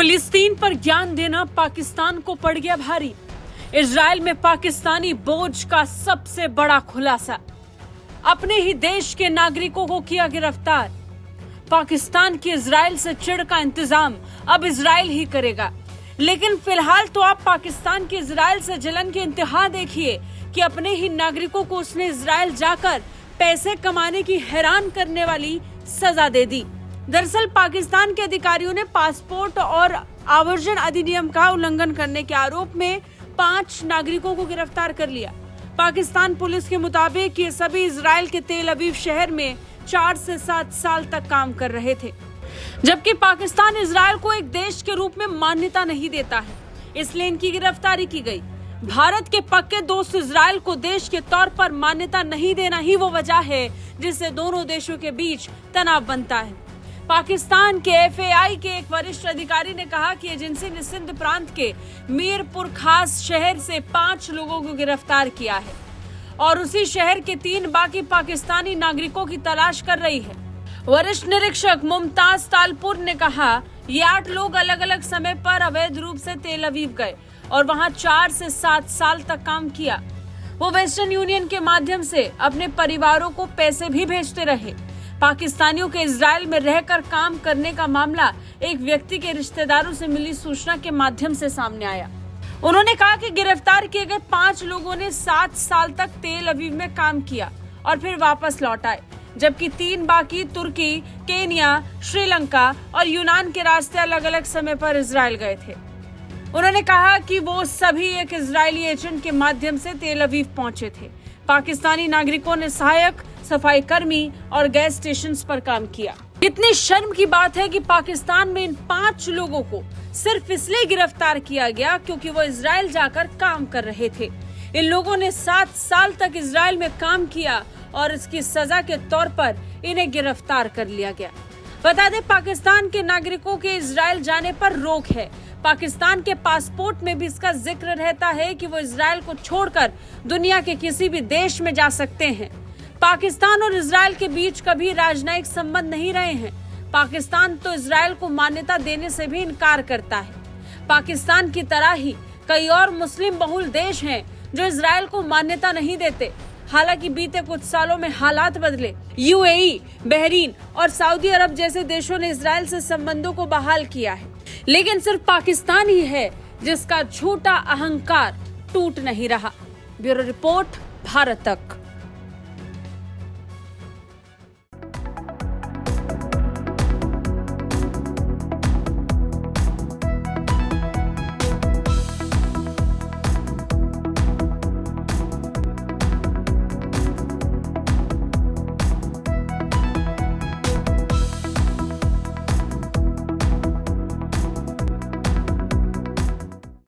फिलिस्तीन पर ज्ञान देना पाकिस्तान को पड़ गया भारी। इजराइल में पाकिस्तानी बोझ का सबसे बड़ा खुलासा। अपने ही देश के नागरिकों को किया गिरफ्तार। पाकिस्तान की इजराइल से चिढ़ का इंतजाम अब इजराइल ही करेगा। लेकिन फिलहाल तो आप पाकिस्तान की इजराइल से जलन की इंतहा देखिए कि अपने ही नागरिकों को उसने इजराइल जाकर पैसे कमाने की हैरान करने वाली सजा दे दी। दरअसल पाकिस्तान के अधिकारियों ने पासपोर्ट और आवर्जन अधिनियम का उल्लंघन करने के आरोप में 5 नागरिकों को गिरफ्तार कर लिया। पाकिस्तान पुलिस के मुताबिक ये सभी इजराइल के तेल अवीव शहर में 4 से 7 साल तक काम कर रहे थे, जबकि पाकिस्तान इजराइल को एक देश के रूप में मान्यता नहीं देता है, इसलिए इनकी गिरफ्तारी की गई। भारत के पक्के दोस्त इजराइल को देश के तौर पर मान्यता नहीं देना ही वो वजह है जिससे दोनों देशों के बीच तनाव बनता है। पाकिस्तान के FAI के एक वरिष्ठ अधिकारी ने कहा कि एजेंसी ने सिंध प्रांत के मीरपुर खास शहर से 5 लोगों को गिरफ्तार किया है और उसी शहर के 3 बाकी पाकिस्तानी नागरिकों की तलाश कर रही है। वरिष्ठ निरीक्षक मुमताज तालपुर ने कहा, ये 8 लोग अलग अलग समय पर अवैध रूप से तेल अवीव गए और वहां 4 से 7 साल तक काम किया। वो वेस्टर्न यूनियन के माध्यम से अपने परिवारों को पैसे भी भेजते रहे। पाकिस्तानियों के इजराइल में रहकर काम करने का मामला एक व्यक्ति के रिश्तेदारों से मिली सूचना के माध्यम से सामने आया। उन्होंने कहा कि गिरफ्तार किए गए 5 लोगों ने 7 साल तक तेल अवीव में काम किया और फिर वापस लौट आए, जबकि 3 बाकी तुर्की, केन्या, श्रीलंका और यूनान के रास्ते अलग अलग समय पर इजराइल गए थे। उन्होंने कहा कि वो सभी एक इजरायली एजेंट के माध्यम से तेल अवीव पहुंचे थे। पाकिस्तानी नागरिकों ने सहायक, सफाई कर्मी और गैस स्टेशन पर काम किया। इतनी शर्म की बात है कि पाकिस्तान में इन 5 लोगों को सिर्फ इसलिए गिरफ्तार किया गया क्योंकि वो इजराइल जाकर काम कर रहे थे। इन लोगों ने 7 साल तक इजराइल में काम किया और इसकी सजा के तौर पर इन्हें गिरफ्तार कर लिया गया। बता दें, पाकिस्तान के नागरिकों के इजराइल जाने पर रोक है। पाकिस्तान के पासपोर्ट में भी इसका जिक्र रहता है कि वो इजराइल को छोड़कर दुनिया के किसी भी देश में जा सकते हैं। पाकिस्तान और इजराइल के बीच कभी राजनयिक संबंध नहीं रहे हैं। पाकिस्तान तो इजराइल को मान्यता देने से भी इनकार करता है। पाकिस्तान की तरह ही कई और मुस्लिम बहुल देश हैं जो इजराइल को मान्यता नहीं देते। हालांकि बीते कुछ सालों में हालात बदले। UAE, बहरीन और सऊदी अरब जैसे देशों ने इजराइल से संबंधों को बहाल किया है, लेकिन सिर्फ पाकिस्तान ही है जिसका झूठा अहंकार टूट नहीं रहा। ब्यूरो रिपोर्ट, भारत तक।